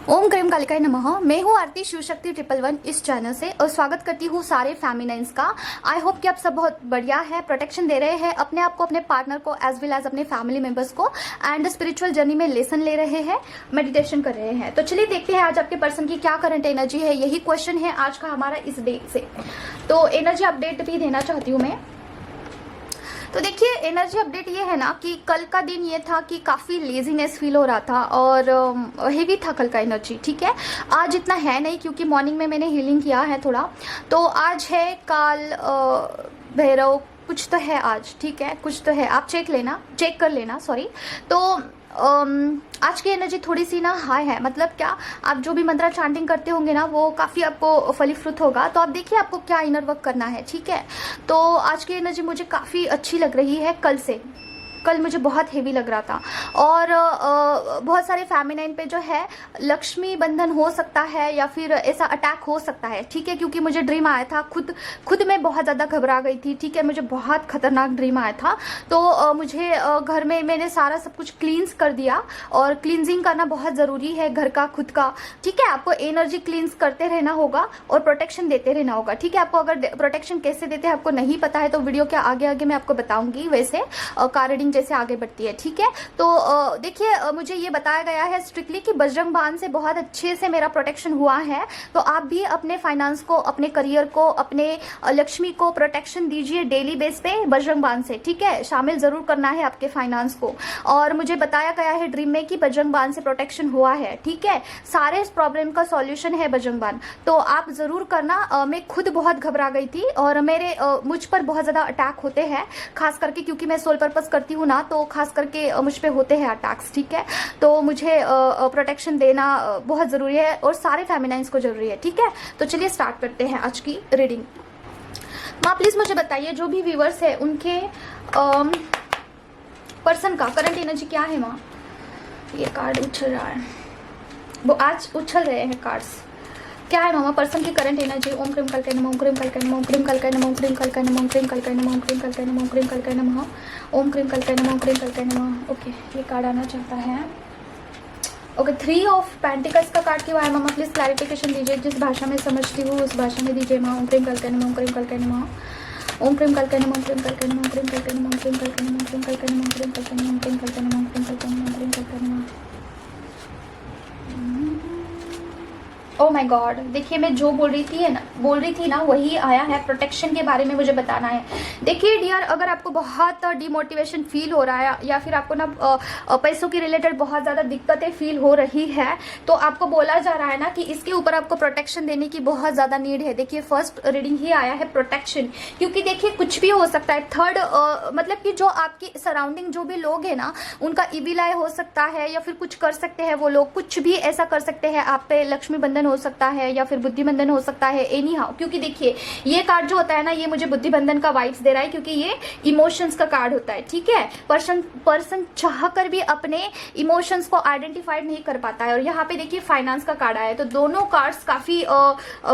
ओम cream कालिकाय नमः। मैं हूँ आरती शिव शक्ति 111 इस चैनल से और स्वागत करती हूँ सारे फेमिनाइंस का। आई होप कि आप सब बहुत बढ़िया है, प्रोटेक्शन दे रहे हैं अपने आप को, अपने पार्टनर को, एज वेल एज अपने फैमिली मेंबर्स को, एंड स्पिरिचुअल जर्नी में लेसन ले रहे हैं, मेडिटेशन कर रहे हैं। तो चलिए देखते हैं आज आपके पर्सन की क्या करंट एनर्जी है। यही क्वेश्चन है आज का हमारा इस डे से। तो एनर्जी अपडेट भी देना चाहती हूँ मैं। तो देखिए एनर्जी अपडेट ये है ना कि कल का दिन ये था कि काफ़ी लेजीनेस फील हो रहा था और हेवी था कल का एनर्जी। ठीक है, आज इतना है नहीं क्योंकि मॉर्निंग में मैंने हीलिंग किया है थोड़ा। तो आज है काल भैरव कुछ तो है आज। ठीक है, कुछ तो है, आप चेक कर लेना सॉरी। तो आज की एनर्जी थोड़ी सी ना हाई है। मतलब क्या, आप जो भी मंत्रा चांटिंग करते होंगे ना वो काफ़ी आपको फलीफ्रुत होगा। तो आप देखिए आपको क्या इनर वर्क करना है। ठीक है, तो आज की एनर्जी मुझे काफ़ी अच्छी लग रही है कल से। कल मुझे बहुत हेवी लग रहा था और बहुत सारे फेमिनाइन पे जो है लक्ष्मी बंधन हो सकता है या फिर ऐसा अटैक हो सकता है। ठीक है, क्योंकि मुझे ड्रीम आया था, खुद मैं बहुत ज़्यादा घबरा गई थी। ठीक है, मुझे बहुत खतरनाक ड्रीम आया था। तो मुझे घर में मैंने सारा सब कुछ क्लींस कर दिया और क्लींजिंग करना बहुत ज़रूरी है घर का, खुद का। ठीक है, आपको एनर्जी क्लींस करते रहना होगा और प्रोटेक्शन देते रहना होगा। ठीक है, आपको अगर प्रोटेक्शन कैसे देते हैं आपको नहीं पता है तो वीडियो के आगे आगे मैं आपको बताऊंगी वैसे कार्डिंग जैसे आगे बढ़ती है। ठीक है, तो देखिए मुझे ये बताया गया है स्ट्रिक्टली कि बजरंग बाण से बहुत अच्छे से मेरा प्रोटेक्शन हुआ है। तो आप भी अपने फाइनेंस को, अपने करियर को, अपने लक्ष्मी को प्रोटेक्शन दीजिए डेली बेस पे बजरंग बाण से। ठीक है, शामिल जरूर करना है आपके फाइनेंस को। और मुझे बताया गया है ड्रीम में कि बजरंग बाण से प्रोटेक्शन हुआ है। ठीक है, सारे इस प्रॉब्लम का सॉल्यूशन है बजरंग बाण, तो आप जरूर करना। मैं खुद बहुत घबरा गई थी और मुझ पर बहुत ज्यादा अटैक होते हैं, खास करके क्योंकि मैं सोल पर्पस करती हूँ ना, तो खास करके मुझ पे होते हैं अटैक्स। ठीक है, तो मुझे प्रोटेक्शन देना बहुत ज़रूरी है और सारे फेमिनाइंस को ज़रूरी है। ठीक है, तो चलिए स्टार्ट करते हैं आज की रीडिंग। माँ प्लीज़ मुझे बताइए जो भी व्यूवर्स है उनके पर्सन का करंट एनर्जी क्या है। माँ ये कार्ड उछल रहा है, वो आज उछल रहे हैं कार्ड्स। क्या है मामा पर्सन की करंट एनर्जी। ओम क्रीम कलकाय नमः, ओम क्रीम कलकाय नमः, ओम क्रीम कलकाय नमः, ओम क्रीम कलकाय नमः, ओम क्रीम कलकाय नमः, ओम क्रीम कलकाय नमः, ओम क्रीम कलकाय नमः, ओम क्रीम कलकाय नमः, ओम क्रीम कलकाय नमः। ओके, ये कार्ड आना चाहता है। ओके, 3 ऑफ पेंटिकल्स का कार्ड क्यों आया मामा प्लीज क्लैरिफिकेशन दीजिए। जिस भाषा में समझती हूँ उस भाषा में दीजिए माँ। ओम क्रीम कलकाय नमः, ओम क्रीम कलकाय नमः, ओम क्रीम कलकाय नमः, ओम क्रीम कलकाय नमः, ओम क्रीम कलकाय नमः, ओम क्रीम कलकाय नमः, ओम क्रीम कलकाय नमः, ओम क्रीम कलकाय नमः, ओम क्रीम कलकाय नमः, ओम क्रीम कलकाय नमः, ओम क्रीम कलकाय नमः। ओ माय गॉड, देखिए मैं जो बोल रही थी ना वही आया है। प्रोटेक्शन के बारे में मुझे बताना है। देखिए डियर, अगर आपको बहुत डिमोटिवेशन फील हो रहा है या फिर आपको ना पैसों की रिलेटेड बहुत ज़्यादा दिक्कतें फील हो रही है तो आपको बोला जा रहा है ना कि इसके ऊपर आपको प्रोटेक्शन देने की बहुत ज़्यादा नीड है। देखिए फर्स्ट रीडिंग ही आया है प्रोटेक्शन, क्योंकि देखिए कुछ भी हो सकता है। थर्ड मतलब कि जो आपकी सराउंडिंग जो भी लोग हैं ना उनका इविल आई हो सकता है या फिर कुछ कर सकते हैं वो लोग, कुछ भी ऐसा कर सकते हैं आप पे। लक्ष्मी बंधन हो सकता है या फिर बुद्धि बंधन हो सकता है, एनी हाउ। क्योंकि देखिए ये कार्ड जो होता है ना ये मुझे बुद्धि बंधन का वाइब्स दे रहा है क्योंकि ये इमोशंस का कार्ड होता है। ठीक है, पर्सन चाहकर भी अपने इमोशंस को आइडेंटिफाइड नहीं कर पाता है। और यहाँ पे देखिए फाइनेंस का कार्ड आया है, तो दोनों कार्ड्स काफी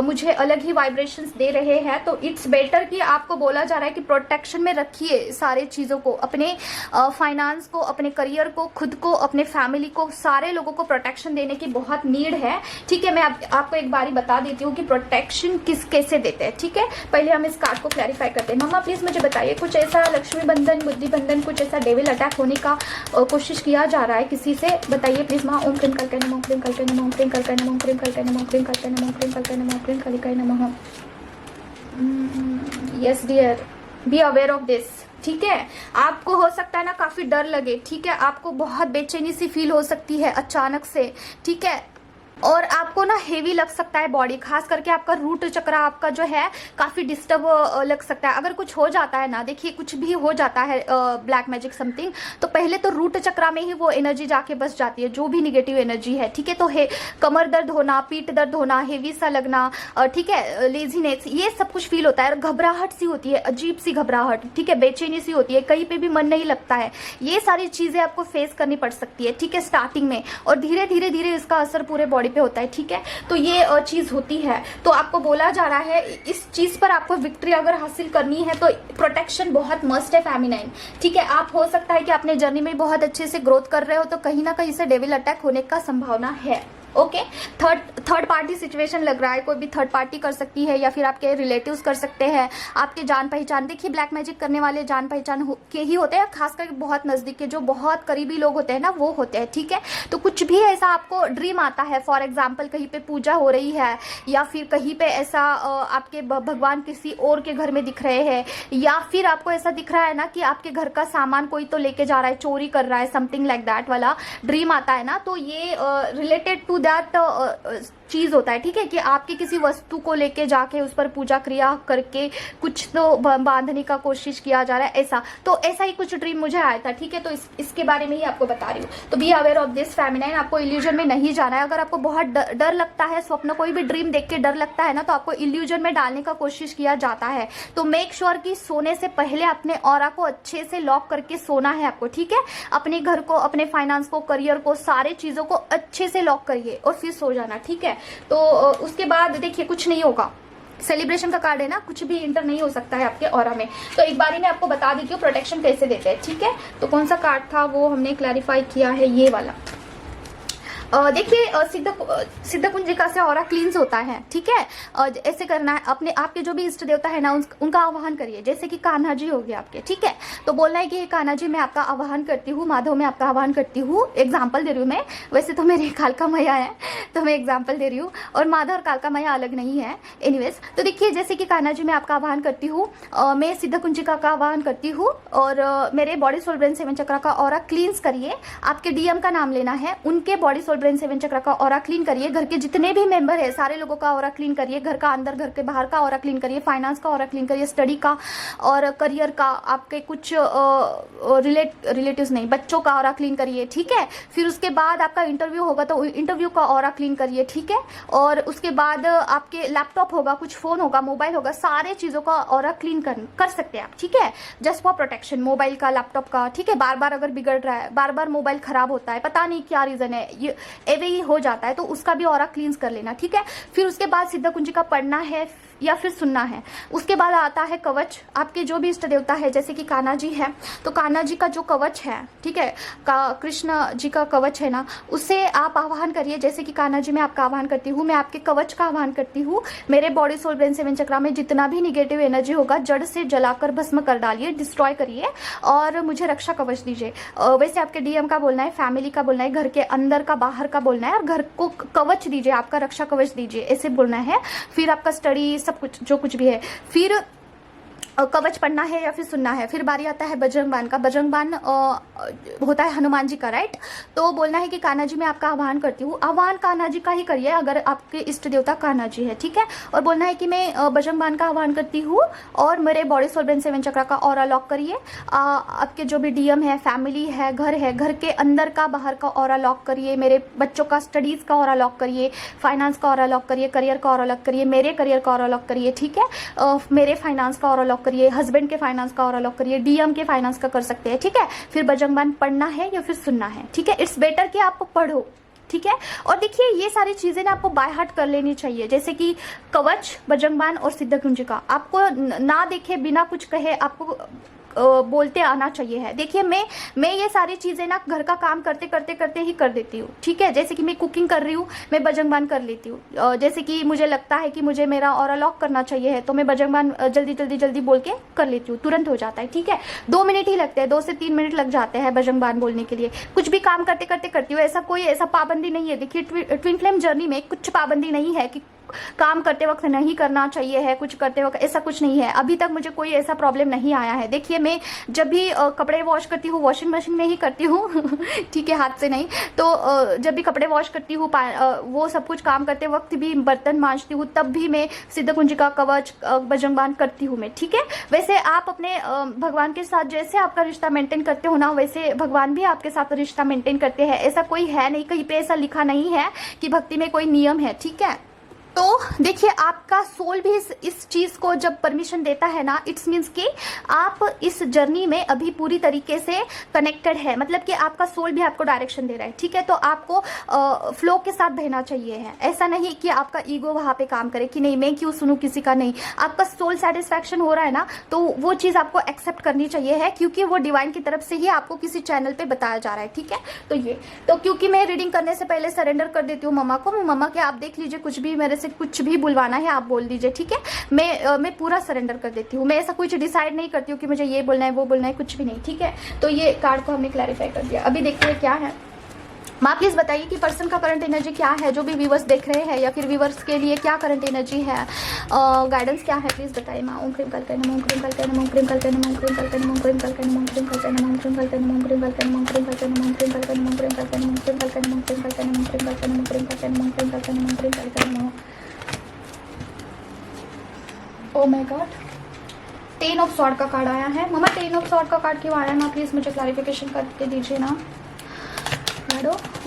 मुझे अलग ही वाइब्रेशंस दे रहे हैं। तो इट्स बेटर कि आपको बोला जा रहा है कि प्रोटेक्शन में रखिए सारे चीजों को, अपने फाइनेंस को, अपने करियर को, खुद को, अपने फैमिली को, सारे लोगों को प्रोटेक्शन देने की बहुत नीड है। ठीक है, मैं आपको एक बारी बता देती हूँ कि प्रोटेक्शन कैसे देते हैं। ठीक है, पहले हम इस कार्ड को क्लैरिफाई करते हैं। मामा प्लीज मुझे बताइए कुछ ऐसा लक्ष्मी बंधन, बुद्धि बंधन, कुछ ऐसा डेविल अटैक होने का कोशिश किया जा रहा है किसी से, बताइए प्लीज माँ। ओम क्रीम कलकाय नमः, ओम क्रीम कलकाय नमः, ओम क्रीम कलकाय नमः, ओम क्रीम कलकाय नमः, ओम क्रीम कलकाय नमः, ओम क्रीम कलकाय नमः, ओम क्रीम कलकाय नमः। Yes dear, be aware of this. ठीक है, आपको हो सकता है ना काफी डर लगे। ठीक है, आपको बहुत बेचैनी सी फील हो सकती है अचानक से। ठीक है, और आपको ना हेवी लग सकता है बॉडी, खास करके आपका रूट चक्र आपका जो है काफी डिस्टर्ब लग सकता है। अगर कुछ हो जाता है ना, देखिए कुछ भी हो जाता है ब्लैक मैजिक समथिंग, तो पहले तो रूट चक्र में ही वो एनर्जी जाके बस जाती है जो भी निगेटिव एनर्जी है। ठीक है, तो कमर दर्द होना, पीठ दर्द होना, हेवी सा लगना, ठीक है, लेजीनेस, ये सब कुछ फील होता है। घबराहट सी होती है, अजीब सी घबराहट। ठीक है, बेचैनी सी होती है, कहीं पे भी मन नहीं लगता है। ये सारी चीजें आपको फेस करनी पड़ सकती है। ठीक है, स्टार्टिंग में, और धीरे धीरे धीरे इसका असर पूरे बॉडी पे होता है। ठीक है, तो ये चीज होती है। तो आपको बोला जा रहा है इस चीज पर आपको विक्ट्री अगर हासिल करनी है तो प्रोटेक्शन बहुत मस्ट है फेमिनाइन। ठीक है, आप हो सकता है कि अपने जर्नी में बहुत अच्छे से ग्रोथ कर रहे हो तो कहीं ना कहीं से डेविल अटैक होने का संभावना है। ओके। थर्ड पार्टी सिचुएशन लग रहा है, कोई भी थर्ड पार्टी कर सकती है या फिर आपके रिलेटिव्स कर सकते हैं, आपके जान पहचान। देखिए ब्लैक मैजिक करने वाले जान पहचान के ही होते हैं, खासकर बहुत नज़दीक के जो बहुत करीबी लोग होते हैं ना, वो होते हैं, ठीक है। तो कुछ भी ऐसा आपको ड्रीम आता है, फॉर एग्जाम्पल कहीं पे पूजा हो रही है या फिर कहीं पे ऐसा आपके भगवान किसी और के घर में दिख रहे हैं, या फिर आपको ऐसा दिख रहा है ना कि आपके घर का सामान कोई तो लेके जा रहा है, चोरी कर रहा है, समथिंग लाइक दैट वाला ड्रीम आता है ना, तो ये रिलेटेड टू दैट चीज होता है, ठीक है, कि आपकी किसी वस्तु को लेके जाके उस पर पूजा क्रिया करके कुछ तो बांधने का कोशिश किया जा रहा है, ऐसा। तो ऐसा ही कुछ ड्रीम मुझे आया था, ठीक है। तो इसके बारे में ही आपको बता रही हूँ। तो B aware of this feminine, आपको इल्यूजन में नहीं जाना है। अगर आपको बहुत डर लगता है, स्वप्न कोई भी ड्रीम देख के डर लगता है ना, तो आपको इल्यूजन में डालने का कोशिश किया जाता है। तो मेक श्योर कि सोने से पहले अपने ऑरा को अच्छे से लॉक करके सोना है आपको, ठीक है। अपने घर को, अपने फाइनेंस को, करियर को, सारे चीजों को अच्छे से लॉक करिए और फिर सो जाना, ठीक है। तो उसके बाद देखिए कुछ नहीं होगा, सेलिब्रेशन का कार्ड है ना, कुछ भी इंटर नहीं हो सकता है आपके ऑरा में। तो एक बारी मैं आपको बता देती हूँ प्रोटेक्शन कैसे देते हैं, ठीक है। तो कौन सा कार्ड था वो हमने क्लैरिफाई किया है, ये वाला। देखिए सिद्ध कुंजिका से ऑरा क्लींस होता है, ठीक है। ऐसे करना है, अपने आपके जो भी इष्ट देवता है ना उनका आवाहन करिए, जैसे कि कान्हा जी हो गए आपके, ठीक है। तो बोलना है कि कान्हा जी मैं आपका आवाहन करती हूँ, माधव मैं आपका आवाहन करती हूँ। एग्जाम्पल दे रही हूँ मैं, वैसे तो मेरे कालका मैया है तो मैं एग्जाम्पल दे रही हूँ, और माधव और कालका मैया अलग नहीं है। एनीवेज, तो देखिए जैसे कि कान्हा जी मैं आपका आवाहन करती हूँ, मैं सिद्ध कुंजिका का आवाहन करती हूँ, और मेरे बॉडी सोल ब्रेन सेवन चक्रा का ऑरा क्लींस करिए। आपके डीएम का नाम लेना है, उनके बॉडी सोल ब्रेन सेवन चक्रा का ऑरा क्लीन करिए। घर के जितने भी मेंबर है सारे लोगों का ऑरा क्लीन करिए, घर का अंदर, घर के बाहर का ऑरा क्लीन करिए, फाइनेंस का ऑरा क्लीन करिए, स्टडी का और करियर का, आपके कुछ रिलेटिव्स नहीं, बच्चों का ऑरा क्लीन करिए, ठीक है। फिर उसके बाद आपका इंटरव्यू होगा तो इंटरव्यू का ऑरा क्लीन करिए, ठीक है। और उसके बाद आपके लैपटॉप होगा, कुछ फोन होगा, मोबाइल होगा, सारे चीजों का ऑरा क्लीन कर सकते हैं आप, ठीक है, जस्ट फॉर प्रोटेक्शन। मोबाइल का, लैपटॉप का, ठीक है। बार बार अगर बिगड़ रहा है, बार बार मोबाइल खराब होता है, पता नहीं क्या रीजन है, ये एवे ही हो जाता है, तो उसका भी ऑरा क्लींस कर लेना, ठीक है। फिर उसके बाद सिद्ध कुंजिका पढ़ना है या फिर सुनना है। उसके बाद आता है कवच। आपके जो भी इष्ट देवता है, जैसे कि कान्हा जी है, तो कान्हा जी का जो कवच है, ठीक है, कृष्ण जी का कवच है ना, उससे आप आह्वान करिए। जैसे कि कान्हा जी मैं आपका आह्वान करती हूँ, मैं आपके कवच का आह्वान करती हूँ। मेरे बॉडी सोल ब्रेन सेवन चक्रा में जितना भी निगेटिव एनर्जी होगा जड़ से जलाकर भस्म कर डालिए, डिस्ट्रॉय करिए, और मुझे रक्षा कवच दीजिए। वैसे आपके डीएम का बोलना है, फैमिली का बोलना है, घर के अंदर का, बाहर का बोलना है, और घर को कवच दीजिए, आपका रक्षा कवच दीजिए, ऐसे बोलना है। फिर आपका स्टडी, सब कुछ जो कुछ भी है, फिर कवच पढ़ना है या फिर सुनना है। फिर बारी आता है बजरंग बाण का। बजरंग बाण होता है हनुमान जी का, राइट। तो बोलना है कि कान्हा जी मैं आपका आह्वान करती हूँ। आह्वान कान्हा जी का ही करिए अगर आपके इष्ट देवता कान्हा जी है, ठीक है। और बोलना है कि मैं बजरंग बाण का आह्वान करती हूँ, और मेरे बॉडी सोल ब्रेन सेवन चक्रा का ऑरा लॉक करिए। आपके जो भी डीएम है, फैमिली है, घर के अंदर का, बाहर का ऑरा लॉक करिए। मेरे बच्चों का स्टडीज का ऑरा लॉक करिए, फाइनेंस का ऑरा लॉक करिए, करियर का ऑरा लॉक करिए, मेरे करियर का ऑरा लॉक करिए, ठीक है। मेरे फाइनेंस का ऑरा लॉक करिए, हस्बैंड के फाइनेंस का ऑरा लॉक करिए, डीएम के फाइनेंस का कर सकते हैं, ठीक है। फिर बजरंग बाण पढ़ना है या फिर सुनना है, ठीक है। इट्स बेटर कि आप पढ़ो, ठीक है। और देखिए ये सारी चीजें ना आपको बाय हार्ट कर लेनी चाहिए, जैसे कि कवच, बजरंग बाण और सिद्ध कुंजिका। आपको ना देखे बिना कुछ कहे आपको बोलते आना चाहिए है। देखिए मैं ये सारी चीजें ना घर का काम करते ही कर देती हूँ, ठीक है। जैसे कि मैं कुकिंग कर रही हूँ, मैं बजरंग बाण कर लेती हूँ। जैसे कि मुझे लगता है कि मुझे मेरा ऑरा लॉक करना चाहिए है, तो मैं बजरंग बाण जल्दी बोल के कर लेती हूँ, तुरंत हो जाता है, ठीक है। 2 मिनट ही लगते हैं, 2 से 3 मिनट लग जाते हैं बजरंग बाण बोलने के लिए। कुछ भी काम करते करती हूँ, ऐसा पाबंदी नहीं है। देखिए ट्विन फ्लेम जर्नी में कुछ पाबंदी नहीं है कि काम करते वक्त नहीं करना चाहिए है, कुछ करते वक्त, ऐसा कुछ नहीं है। अभी तक मुझे कोई ऐसा प्रॉब्लम नहीं आया है। देखिए मैं जब भी कपड़े वॉश करती हूँ, वॉशिंग मशीन में ही करती हूँ ठीक है, हाथ से नहीं। तो जब भी कपड़े वॉश करती हूँ, वो सब कुछ काम करते वक्त भी, बर्तन मांजती हूँ, तब भी मैं सिद्ध कुंजिका, कवच, बजरंग बाण करती हूँ मैं, ठीक है। वैसे आप अपने भगवान के साथ जैसे आपका रिश्ता मेंटेन करते हो ना, वैसे भगवान भी आपके साथ रिश्ता मेंटेन करते हैं। ऐसा कोई है नहीं, कहीं पे ऐसा लिखा नहीं है कि भक्ति में कोई नियम है, ठीक है। तो देखिए, आपका सोल भी इस चीज़ को जब परमिशन देता है ना, इट्स मीन्स कि आप इस जर्नी में अभी पूरी तरीके से कनेक्टेड है, मतलब कि आपका सोल भी आपको डायरेक्शन दे रहा है, ठीक है। तो आपको फ्लो के साथ बहना चाहिए है, ऐसा नहीं कि आपका ईगो वहाँ पे काम करे कि नहीं मैं क्यों सुनूं किसी का, नहीं, आपका सोल सेटिस्फैक्शन हो रहा है ना, तो वो चीज़ आपको एक्सेप्ट करनी चाहिए है, क्योंकि वो डिवाइन की तरफ से ही आपको किसी चैनल पर बताया जा रहा है, ठीक है। तो ये तो क्योंकि मैं रीडिंग करने से पहले सरेंडर कर देती हूँ मम्मा को, मम्मा के आप देख लीजिए, कुछ भी मेरे से कुछ भी बुलवाना है आप बोल दीजिए, ठीक है। मैं पूरा सरेंडर कर देती हूँ, मैं ऐसा कुछ डिसाइड नहीं करती हूँ कि मुझे ये बोलना है वो बोलना है, कुछ भी नहीं, ठीक है। तो ये कार्ड को हमने क्लैरिफाई कर दिया। अभी देखते हैं क्या है। माँ प्लीज़ बताइए कि पर्सन का करंट एनर्जी क्या है, जो भी व्यूवर्स देख रहे हैं, या फिर व्यूवर्स के लिए क्या करंट एनर्जी है, गाइडेंस क्या है, प्लीज़ बताइए माँ। ओम क्रीम कल करने, ओम क्रीम कल करने, ओम क्रीम कल करने, ओम क्रीम कल करने, ओम क्रीम कल करने, ओम क्रीम कल करने, ओम क्रीम कल करने, ओम क्रीम कल करने, ओम क्रीम कल करने, ओम क्रीम कल करने, ओम क्रीम कल करने, ओम क्रीम कल करने, ओम क्रीम कल करने, ओम क्रीम कल करने, ओम क्रीम कल करने, ओम क्रीम कल करने, ओम क्रीम कल करने। ओ माय गॉड, 10 ऑफ सॉर्ड का कार्ड आया है। मम्मा 10 ऑफ सॉर्ड का कार्ड क्यों आया ना, प्लीज़ मुझे क्लैरिफिकेशन करके दीजिए ना।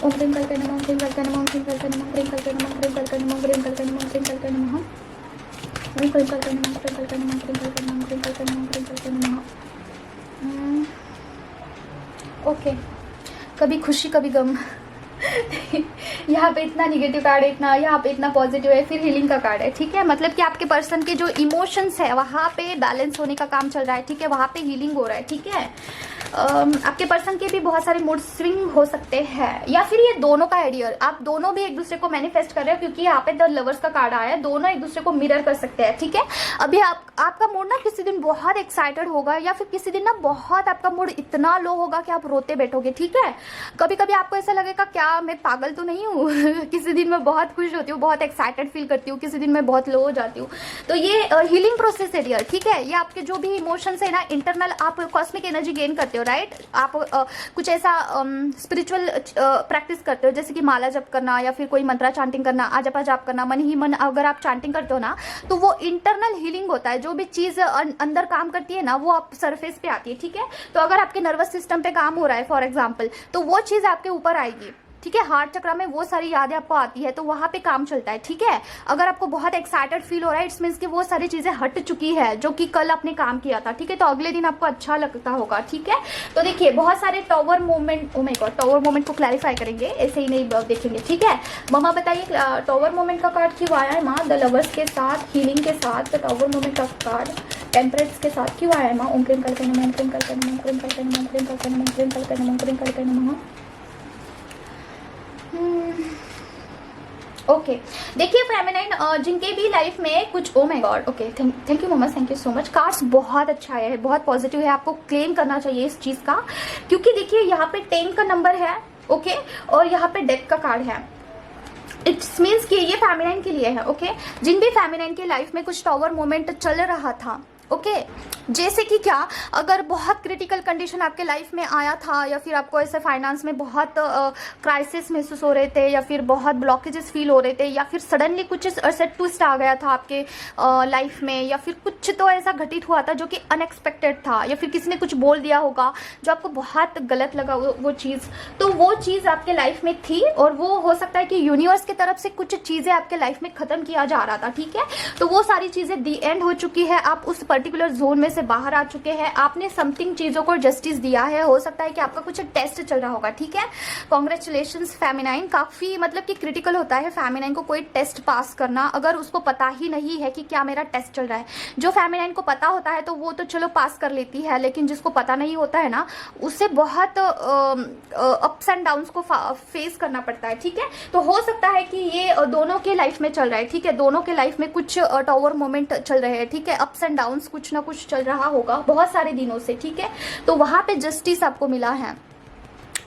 ओम क्रीम कल करने, ओम क्रीम कल करने, ओम क्रीम कल करने, ओम क्रीम कल करने, ओम क्रीम कल करने, ओम क्रीम कल करने, ओम क्रीम कल करने, ओम क्रीम कल करने, ओम क्रीम कल करने, ओम क्रीम कल करने, ओम क्रीम कल करने, ओम क्रीम कल करने। ओके, कभी खुशी कभी गम। यहाँ पे इतना निगेटिव कार्ड है, इतना यहाँ पे इतना पॉजिटिव है, फिर हीलिंग का कार्ड है, ठीक है। मतलब कि आपके पर्सन के जो इमोशंस है वहाँ पे बैलेंस होने का काम चल रहा है, ठीक है, वहाँ पे हीलिंग हो रहा है, ठीक है। आपके पर्सन के भी बहुत सारे मूड स्विंग हो सकते हैं, या फिर ये दोनों का आइडिया, आप दोनों भी एक दूसरे को मैनिफेस्ट कर रहे हो, क्योंकि यहाँ पे द लवर्स का कार्ड आया है, दोनों एक दूसरे को मिरर कर सकते हैं, ठीक है। अभी आपका मूड ना किसी दिन बहुत एक्साइटेड होगा, या फिर किसी दिन ना बहुत आपका मूड इतना लो होगा कि आप रोते बैठोगे, ठीक है। कभी कभी आपको ऐसा लगेगा क्या मैं पागल तो नहीं हूँ किसी दिन मैं बहुत खुश होती हूँ, बहुत एक्साइटेड फील करती हूँ, किसी दिन मैं बहुत लो हो जाती हूँ। तो ये हीलिंग प्रोसेस है डियर, ठीक है। ये आपके जो भी इमोशंस है ना, इंटरनल आप कॉस्मिक एनर्जी गेन करते हो, राइट। आप कुछ ऐसा स्पिरिचुअल प्रैक्टिस करते हो, जैसे कि माला जप करना, या फिर कोई मंत्रा चांटिंग करना, आजपा जाप करना, मन ही मन अगर आप चांटिंग करते हो ना, तो वो इंटरनल हीलिंग होता है। जो भी चीज़ अंदर काम करती है ना, वो आप सरफेस पे आती है, ठीक है। तो अगर आपके नर्वस सिस्टम पे काम हो रहा है फॉर एग्जाम्पल, तो वो चीज़ आपके ऊपर आएगी, ठीक है। हार्ट चक्र में वो सारी यादें आपको आती है, तो वहाँ पे काम चलता है, ठीक है। अगर आपको बहुत एक्साइटेड फील हो रहा है, इट्स मीन्स कि वो सारी चीज़ें हट चुकी है जो कि कल आपने काम किया था, ठीक है। तो अगले दिन आपको अच्छा लगता होगा, ठीक है। तो देखिए बहुत सारे tower moment, O my God, tower moment को क्लैरिफाई करेंगे, ऐसे ही नहीं देखेंगे, ठीक है। मम्मा बताइए टॉवर मोमेंट का कार्ड क्यों आया है माँ, द लवर्स के साथ, हीलिंग के साथ, टॉवर मोमेंट का कार्ड टेम्परेट्स के साथ क्यों आया है माँ। ओम क्रीम कल करने, ओम क्रीम कल करने, ओम क्रीम कल करने, ओम क्रीम कल करने, ओम क्रीम कल करने, ओम क्रीम कल करने माँ। ओके देखिए फेमिनाइन जिनके भी लाइफ में कुछ, oh my god, okay thank you mamma, thank you so much. Cards बहुत अच्छा है, बहुत पॉजिटिव है, आपको क्लेम करना चाहिए इस चीज़ का, क्योंकि देखिए यहाँ पे 10 का नंबर है, ओके, और यहाँ पे डेथ का कार्ड है। इट्स मीन्स कि ये फेमिनाइन के लिए है, ओके। जिन भी फेमिनाइन के लाइफ में कुछ टॉवर मोमेंट चल रहा था, ओके जैसे कि क्या, अगर बहुत क्रिटिकल कंडीशन आपके लाइफ में आया था, या फिर आपको ऐसे फाइनेंस में बहुत क्राइसिस महसूस हो रहे थे, या फिर बहुत ब्लॉकेजेस फील हो रहे थे, या फिर सडनली कुछ ऐसे ट्विस्ट आ गया था आपके लाइफ में, या फिर कुछ तो ऐसा घटित हुआ था जो कि अनएक्सपेक्टेड था, या फिर किसी ने कुछ बोल दिया होगा जो आपको बहुत गलत लगा वो चीज़, तो वो चीज़ आपके लाइफ में थी, और वो हो सकता है कि यूनिवर्स की तरफ से कुछ चीज़ें आपके लाइफ में ख़त्म किया जा रहा था, ठीक है। तो वो सारी चीज़ें दी एंड हो चुकी है, आप उस पर्टिकुलर जोन में से बाहर आ चुके हैं, आपने समथिंग चीज़ों को जस्टिस दिया है। हो सकता है कि आपका कुछ टेस्ट चल रहा होगा, ठीक है। कॉन्ग्रेचुलेशंस फेमिनाइन, काफ़ी मतलब कि क्रिटिकल होता है फेमिनाइन को कोई टेस्ट पास करना, अगर उसको पता ही नहीं है कि क्या मेरा टेस्ट चल रहा है। जो फेमिनाइन को पता होता है तो वो तो चलो पास कर लेती है, लेकिन जिसको पता नहीं होता है ना, उससे बहुत अप्स एंड डाउन्स को फेस करना पड़ता है, ठीक है। तो हो सकता है कि ये दोनों के लाइफ में चल रहा है, ठीक है। दोनों के लाइफ में कुछ टॉवर मोमेंट चल रहे हैं, ठीक है। अप्स एंड डाउन्स कुछ ना कुछ चल रहा होगा बहुत सारे दिनों से, ठीक है। तो वहां पे जस्टिस आपको मिला है,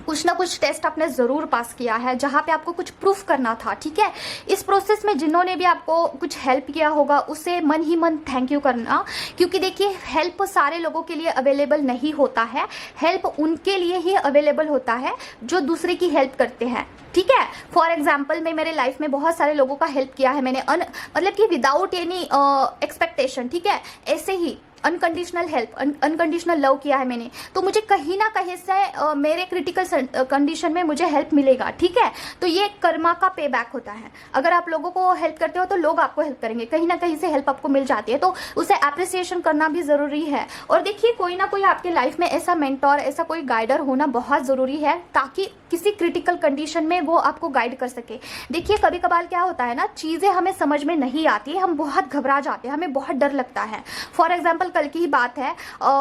कुछ ना कुछ टेस्ट आपने ज़रूर पास किया है, जहाँ पे आपको कुछ प्रूफ करना था, ठीक है। इस प्रोसेस में जिन्होंने भी आपको कुछ हेल्प किया होगा उसे मन ही मन थैंक यू करना, क्योंकि देखिए हेल्प सारे लोगों के लिए अवेलेबल नहीं होता है, हेल्प उनके लिए ही अवेलेबल होता है जो दूसरे की हेल्प करते हैं, ठीक है। फॉर एग्जाम्पल मैं मेरे लाइफ में बहुत सारे लोगों का हेल्प किया है मैंने, मतलब कि विदाउट एनी एक्सपेक्टेशन, ठीक है, ऐसे ही अनकंडीशनल हेल्प, अनकंडीशनल लव किया है मैंने, तो मुझे कहीं ना कहीं से मेरे क्रिटिकल कंडीशन में मुझे हेल्प मिलेगा, ठीक है। तो ये कर्मा का पे बैक होता है। अगर आप लोगों को हेल्प करते हो तो लोग आपको हेल्प करेंगे, कहीं ना कहीं से हेल्प आपको मिल जाती है, तो उसे अप्रिसिएशन करना भी ज़रूरी है। और देखिए कोई ना कोई आपके लाइफ में ऐसा मेंटोर, ऐसा कोई गाइडर होना बहुत ज़रूरी है, ताकि किसी क्रिटिकल कंडीशन में वो आपको गाइड कर सके। देखिए कभी कभार क्या होता है ना, चीज़ें हमें समझ में नहीं आती है, हम बहुत घबरा जाते हैं, हमें बहुत डर लगता है। फॉर एग्जाम्पल कल की ही बात है,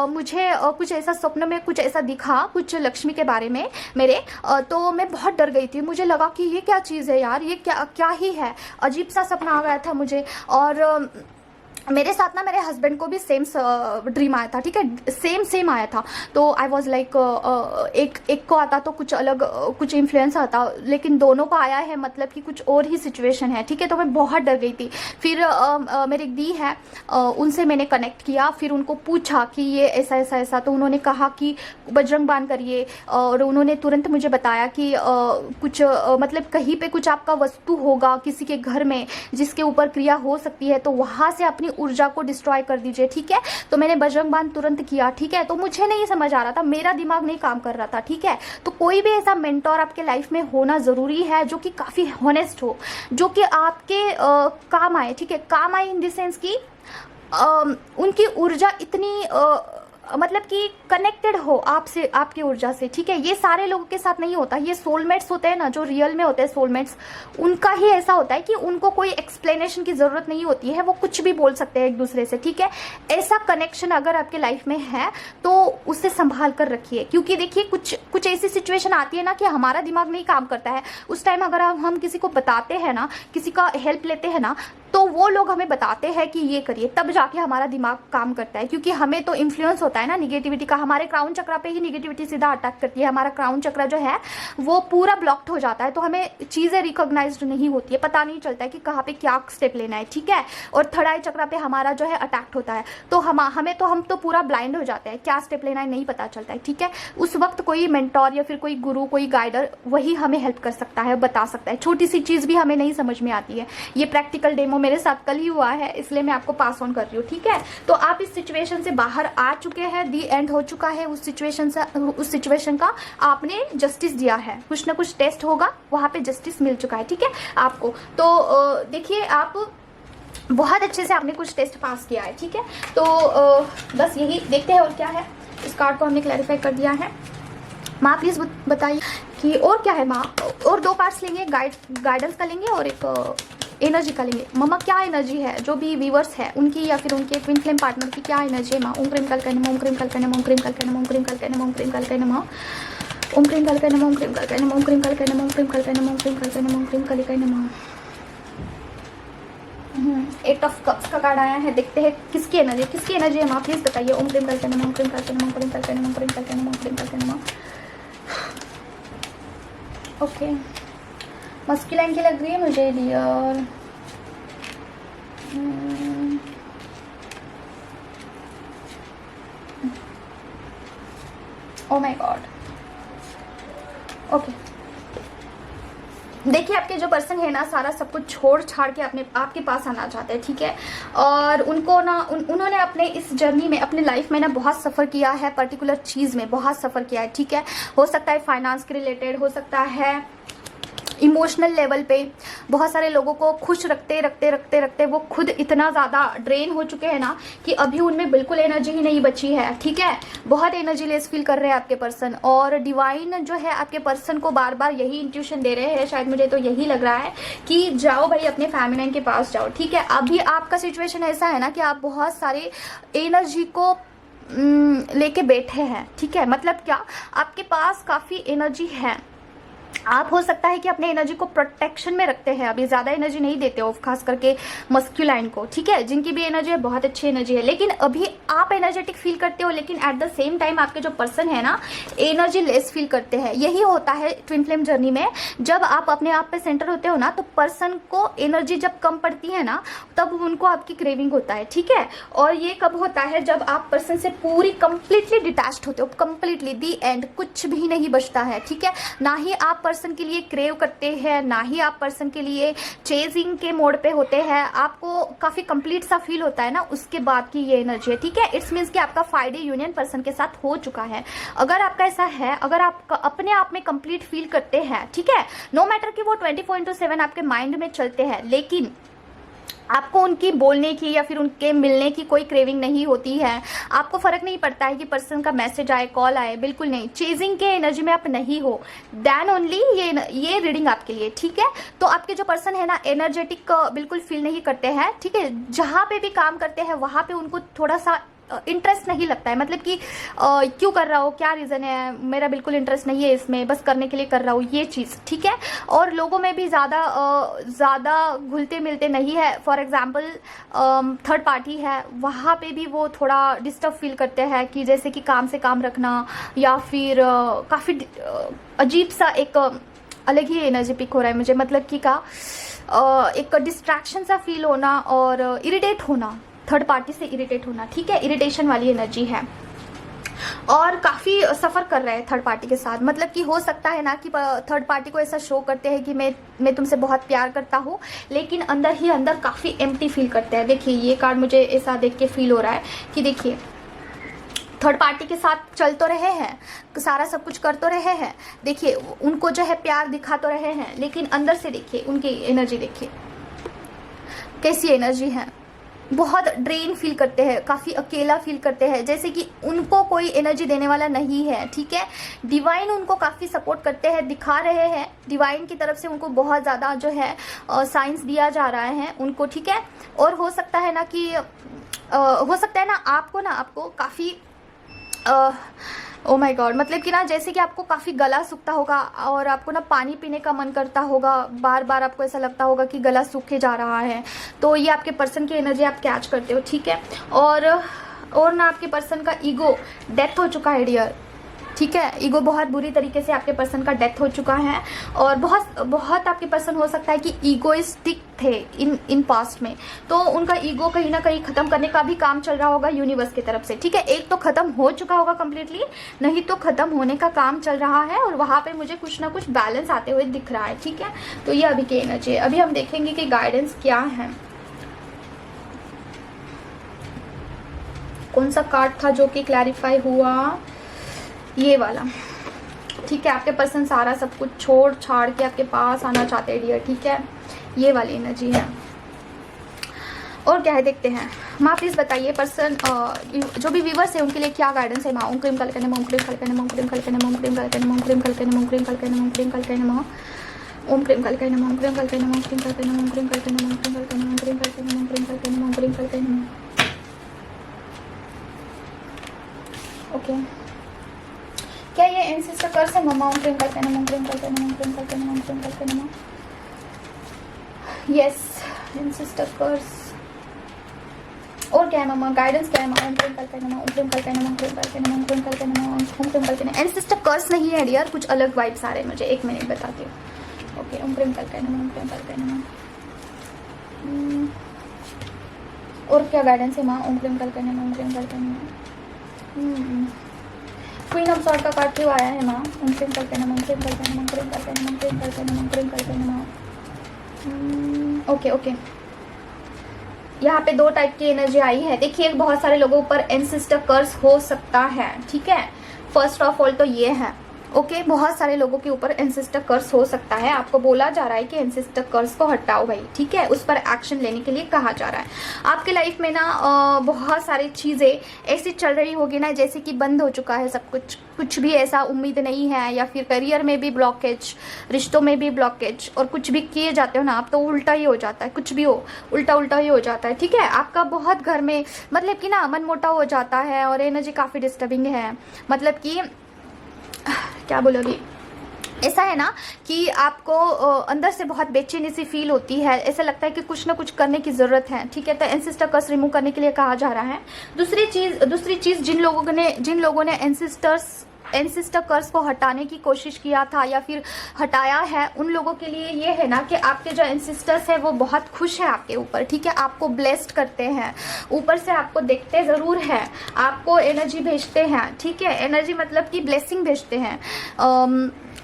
मुझे कुछ ऐसा सपन में कुछ ऐसा दिखा, कुछ लक्ष्मी के बारे में मेरे, तो मैं बहुत डर गई थी। मुझे लगा कि ये क्या चीज़ है यार, ये क्या क्या ही है, अजीब सा सपना आ गया था मुझे। और मेरे साथ ना मेरे हस्बैंड को भी सेम ड्रीम आया था, ठीक है, सेम आया था। तो आई वॉज लाइक एक को आता तो कुछ अलग कुछ इन्फ्लुएंस आता, लेकिन दोनों को आया है मतलब कि कुछ और ही सिचुएशन है, ठीक है। तो मैं बहुत डर गई थी। फिर मेरी एक दी है, उनसे मैंने कनेक्ट किया, फिर उनको पूछा कि ये ऐसा ऐसा ऐसा, तो उन्होंने कहा कि बजरंग बाण करिए, और उन्होंने तुरंत मुझे बताया कि कुछ मतलब कहीं पे कुछ आपका वस्तु होगा किसी के घर में जिसके ऊपर क्रिया हो सकती है, तो वहाँ से अपनी ऊर्जा को डिस्ट्रॉय कर दीजिए, ठीक है। तो मैंने बजरंग बाण तुरंत किया, ठीक है। तो मुझे नहीं समझ आ रहा था, मेरा दिमाग नहीं काम कर रहा था, ठीक है। तो कोई भी ऐसा मेंटोर आपके लाइफ में होना ज़रूरी है जो कि काफ़ी हॉनेस्ट हो, जो कि आपके काम आए, ठीक है। काम आए इन द सेंस कि उनकी ऊर्जा इतनी मतलब कि कनेक्टेड हो आपसे, आपकी ऊर्जा से, ठीक है। ये सारे लोगों के साथ नहीं होता, ये सोलमेट्स होते हैं ना, जो रियल में होते हैं सोलमेट्स, उनका ही ऐसा होता है कि उनको कोई एक्सप्लेनेशन की ज़रूरत नहीं होती है, वो कुछ भी बोल सकते हैं एक दूसरे से, ठीक है। ऐसा कनेक्शन अगर आपके लाइफ में है तो उसे संभाल कर रखिए, क्योंकि देखिए कुछ ऐसी सिचुएशन आती है ना कि हमारा दिमाग नहीं काम करता है, उस टाइम अगर हम किसी को बताते हैं ना, किसी का हेल्प लेते हैं ना, तो वो लोग हमें बताते हैं कि ये करिए, तब जाके हमारा दिमाग काम करता है, क्योंकि हमें तो इन्फ्लुएंस होता है ना निगेटिविटी का, हमारे क्राउन चक्रा पे ही निगेटिविटी सीधा अटैक करती है, हमारा क्राउन चक्रा जो है वो पूरा ब्लॉक्ड हो जाता है, तो हमें चीज़ें रिकॉग्नाइज्ड नहीं होती है, पता नहीं चलता है कि कहाँ पे क्या स्टेप लेना है, ठीक है। और थर्ड आई चक्रा पे हमारा जो है अटैक्ट होता है, तो हम तो पूरा ब्लाइंड हो जाते हैं, क्या स्टेप लेना है नहीं पता चलता है, ठीक है। उस वक्त कोई मेंटोर या फिर कोई गुरु, कोई गाइडर, वही हमें हेल्प कर सकता है, बता सकता है। छोटी सी चीज़ भी हमें नहीं समझ में आती है। ये प्रैक्टिकल डेमो मेरे साथ कल ही हुआ है, इसलिए मैं आपको पास ऑन कर रही हूँ, ठीक है। तो आप इस सिचुएशन से बाहर आ चुके हैं, दी एंड हो चुका है उस सिचुएशन का, आपने जस्टिस दिया है, कुछ ना कुछ टेस्ट होगा, वहाँ पे जस्टिस मिल चुका है, ठीक है आपको। तो देखिए आप बहुत अच्छे से आपने कुछ टेस्ट पास किया है, ठीक है। तो बस यही देखते हैं और क्या है। इस कार्ड को हमने क्लैरिफाई कर दिया है। माँ प्लीज़ बताइए कि और क्या है माँ। और 2 पार्ट्स लेंगे, गाइडेंस का लेंगे और एक एनर्जी का लेंगे। मम्मा क्या एनर्जी है, जो भी व्यूवर्स है उनकी या फिर उनके ट्विन फ्लेम पार्टनर की क्या एनर्जी है माँ। ओम क्रीम कल कहना, ओम क्रीम कल कहना, ओम क्रीम कल कहना, ओम क्रीम कल कहना, ओम क्रीम कल कहना माँ, ओम क्रीम कल कहना, ओम क्रीम कल कहना, ओम क्रीम कल कहना, ओम क्रीम कल कहना, ओम क्रीम कल कहना, ओम क्रीम कल कहना माँ। 8 ऑफ कप्स का कार्ड आया है, देखते हैं किसकी एनर्जी है माँ, प्लीज बताइए। ओम क्रीम कल कहना, ओम क्रीम कल कहना, ओम क्रीम कल कहना, ओम क्रीम कल कहना, ओम क्रीम कल कहना माँ। ओके, मस्कुलाइन की लग रही है मुझे dear. Oh my god. Okay, देखिए आपके जो पर्सन है ना, सारा सब कुछ छोड़ छाड़ के आपके पास आना चाहते हैं, ठीक है। और उनको ना उन्होंने अपने इस जर्नी में, अपने लाइफ में ना बहुत सफ़र किया है, पर्टिकुलर चीज़ में बहुत सफ़र किया है, ठीक है। हो सकता है फाइनेंस के रिलेटेड, हो सकता है इमोशनल लेवल पे। बहुत सारे लोगों को खुश रखते वो खुद इतना ज़्यादा ड्रेन हो चुके हैं ना कि अभी उनमें बिल्कुल एनर्जी ही नहीं बची है, ठीक है। बहुत एनर्जी लेस फील कर रहे हैं आपके पर्सन, और डिवाइन जो है आपके पर्सन को बार बार यही इंट्यूशन दे रहे हैं, शायद मुझे तो यही लग रहा है कि जाओ भाई अपने फेमिनिन के पास जाओ, ठीक है। अभी आपका सिचुएशन ऐसा है ना कि आप बहुत सारे एनर्जी को लेके बैठे हैं, ठीक है। मतलब क्या, आपके पास काफ़ी एनर्जी है, आप हो सकता है कि अपने एनर्जी को प्रोटेक्शन में रखते हैं, अभी ज़्यादा एनर्जी नहीं देते हो, खास करके मस्कुलाइन को, ठीक है। जिनकी भी एनर्जी है बहुत अच्छी एनर्जी है, लेकिन अभी आप एनर्जेटिक फील करते हो, लेकिन एट द सेम टाइम आपके जो पर्सन है ना एनर्जी लेस फील करते हैं। यही होता है ट्विन फ्लेम जर्नी में, जब आप अपने आप पे सेंटर होते हो ना, तो पर्सन को एनर्जी जब कम पड़ती है ना, तब उनको आपकी क्रेविंग होता है, ठीक है। और ये कब होता है, जब आप पर्सन से पूरी कंप्लीटली डिटैच्ड होते हो, कंप्लीटली दी एंड, कुछ भी नहीं बचता है, ठीक है। ना ही आप आप पर्सन के लिए क्रेव करते हैं, ना ही आप पर्सन के लिए चेजिंग के मोड पे होते हैं। आपको काफ़ी कंप्लीट सा फील होता है ना, उसके बाद की ये एनर्जी है, ठीक है। इट्स मीन्स कि आपका 5D यूनियन पर्सन के साथ हो चुका है। अगर आपका ऐसा है, अगर आप अपने आप में कंप्लीट फील करते हैं, ठीक है, नो मैटर कि वो 24/7 आपके माइंड में चलते हैं, लेकिन आपको उनकी बोलने की या फिर उनके मिलने की कोई क्रेविंग नहीं होती है। आपको फर्क नहीं पड़ता है कि पर्सन का मैसेज आए, कॉल आए, बिल्कुल नहीं। चेजिंग के एनर्जी में आप नहीं हो, देन ओनली ये रीडिंग आपके लिए, ठीक है। तो आपके जो पर्सन है ना, एनर्जेटिक बिल्कुल फील नहीं करते हैं, ठीक है। जहाँ पे भी काम करते हैं वहाँ पे उनको थोड़ा सा इंटरेस्ट नहीं लगता है, मतलब कि क्यों कर रहा हो, क्या रीज़न है, मेरा बिल्कुल इंटरेस्ट नहीं है इसमें, बस करने के लिए कर रहा हूँ, ये चीज़, ठीक है। और लोगों में भी ज़्यादा घुलते मिलते नहीं है। फॉर एग्जांपल थर्ड पार्टी है, वहाँ पे भी वो थोड़ा डिस्टर्ब फील करते हैं कि जैसे कि काम से काम रखना, या फिर काफ़ी अजीब सा एक अलग ही एनर्जी पिक हो रहा है मुझे, मतलब कि एक डिस्ट्रैक्शन सा फील होना और इरिटेट होना, थर्ड पार्टी से इरिटेट होना, ठीक है। इरिटेशन वाली एनर्जी है और काफ़ी सफ़र कर रहे हैं थर्ड पार्टी के साथ। मतलब कि हो सकता है ना कि थर्ड पार्टी को ऐसा शो करते हैं कि मैं तुमसे बहुत प्यार करता हूँ, लेकिन अंदर ही अंदर काफ़ी एम्प्टी फील करते हैं। देखिए ये कार्ड मुझे ऐसा देख के फील हो रहा है कि देखिए थर्ड पार्टी के साथ चल तो रहे हैं, सारा सब कुछ कर तो रहे हैं, देखिए उनको जो है प्यार दिखा तो रहे हैं, लेकिन अंदर से देखिए उनकी एनर्जी, देखिए कैसी एनर्जी है। बहुत ड्रेन फील करते हैं, काफ़ी अकेला फील करते हैं, जैसे कि उनको कोई एनर्जी देने वाला नहीं है, ठीक है। डिवाइन उनको काफ़ी सपोर्ट करते हैं, दिखा रहे हैं, डिवाइन की तरफ से उनको बहुत ज़्यादा जो है साइंस दिया जा रहा है उनको, ठीक है। और हो सकता है ना कि आपको काफ़ी ओ माय गॉड, मतलब कि ना जैसे कि आपको काफ़ी गला सूखता होगा और आपको ना पानी पीने का मन करता होगा, बार बार आपको ऐसा लगता होगा कि गला सूखे जा रहा है, तो ये आपके पर्सन की एनर्जी आप कैच करते हो, ठीक है। और ना आपके पर्सन का ईगो डेथ हो चुका है डियर, ठीक है। ईगो बहुत बुरी तरीके से आपके पर्सन का डेथ हो चुका है और बहुत आपके पर्सन हो सकता है कि ईगोइस्टिक थे इन पास्ट में, तो उनका ईगो कहीं ना कहीं ख़त्म करने का भी काम चल रहा होगा यूनिवर्स की तरफ से, ठीक है। एक तो ख़त्म हो चुका होगा कम्प्लीटली, नहीं तो ख़त्म होने का काम चल रहा है और वहाँ पे मुझे कुछ ना कुछ बैलेंस आते हुए दिख रहा है, ठीक है। तो ये अभी की एनर्जी है। अभी हम देखेंगे कि गाइडेंस क्या है। कौन सा कार्ड था जो कि क्लैरिफाई हुआ, ये वाला, ठीक है। आपके पर्सन सारा सब कुछ छोड़ छाड़ के आपके पास आना चाहते हैं डियर, ठीक है। ये वाली एनर्जी है। और क्या है देखते हैं। माँ प्लीज़ बताइए पर्सन जो भी व्यूवर्स है उनके लिए क्या गाइडेंस है। माँ ओम क्रीम कल करने, ओम क्रीम कल करने, ओम क्रीम कल करने, ओम क्रीम कल करने, ओम क्रीम कल करने, ओम क्रीम कल करने, ओम क्रीम कल करने, ओम क्रीम कल करने, ओम क्रीम कल करने, ओम क्रीम कल करने, ओम क्रीम कल करने, ओम क्रीम कल करने, ओम क्रीम कल करने, ओम क्रीम कल करने, ओम क्रीम कल करने। ओके, क्या ये एंसेस्टर कर्स है मम्मा? ओम क्रीम कल करने, ओम क्रीम कल करने, ओम क्रीम कल करने, ओम क्रीम कल करने। यस, एंसेस्टर कर्स। और क्या है मम्मा? गाइडेंस क्या है मम्मा? ओम क्रीम कल करने, ओम क्रीम कल करने, ओम क्रीम कल करने, ओम क्रीम कल करने, ओम क्रीम कल करने। एंसेस्टर कर्स नहीं है डियर, कुछ अलग वाइब्स आ रहे हैं मुझे, एक मिनट बताती हूँ। ओके, ओम क्रीम कल करने, ओम क्रीम कल करने। और क्या गाइडेंस है माँ? ओम क्रीम कल करने, ओम क्रीम कल करने। क्वीन ऑफ सॉर्ड का कार्ड क्यों आया है माँ? ओम क्रीम कल करने, ओम क्रीम कल करने, ओम क्रीम कल करने, ओम क्रीम कल करने, ओम क्रीम कल करने माँ। ओके ओके, यहाँ पे दो टाइप की एनर्जी आई है। देखिए बहुत सारे लोगों पर एंसेस्टर कर्स हो सकता है, ठीक है। फर्स्ट ऑफ ऑल तो ये है, ओके, बहुत सारे लोगों के ऊपर एंसेस्टर कर्स हो सकता है। आपको बोला जा रहा है कि एंसेस्टर कर्स को हटाओ भाई, ठीक है, उस पर एक्शन लेने के लिए कहा जा रहा है। आपके लाइफ में ना बहुत सारी चीज़ें ऐसी चल रही होगी ना जैसे कि बंद हो चुका है सब कुछ, कुछ भी ऐसा उम्मीद नहीं है, या फिर करियर में भी ब्लॉकेज, रिश्तों में भी ब्लॉकेज, और कुछ भी किए जाते हो ना आप तो उल्टा ही हो जाता है, कुछ भी हो उल्टा उल्टा ही हो जाता है, ठीक है। आपका बहुत घर में मतलब कि ना मनमुटाव हो जाता है और एनर्जी काफ़ी डिस्टर्बिंग है। मतलब कि क्या बोलोगी, ऐसा है ना कि आपको अंदर से बहुत बेचैनी सी फील होती है, ऐसा लगता है कि कुछ ना कुछ करने की ज़रूरत है, ठीक है। तो एंसेस्टर कर्स रिमूव करने के लिए कहा जा रहा है। दूसरी चीज़ जिन लोगों ने एंसेस्टर कर्स को हटाने की कोशिश किया था या फिर हटाया है, उन लोगों के लिए ये है ना कि आपके जो एंसेस्टर्स है वो बहुत खुश है आपके ऊपर, ठीक है। आपको ब्लेस्ड करते हैं, ऊपर से आपको देखते ज़रूर है, आपको एनर्जी भेजते हैं, ठीक है। एनर्जी मतलब कि ब्लेसिंग भेजते हैं।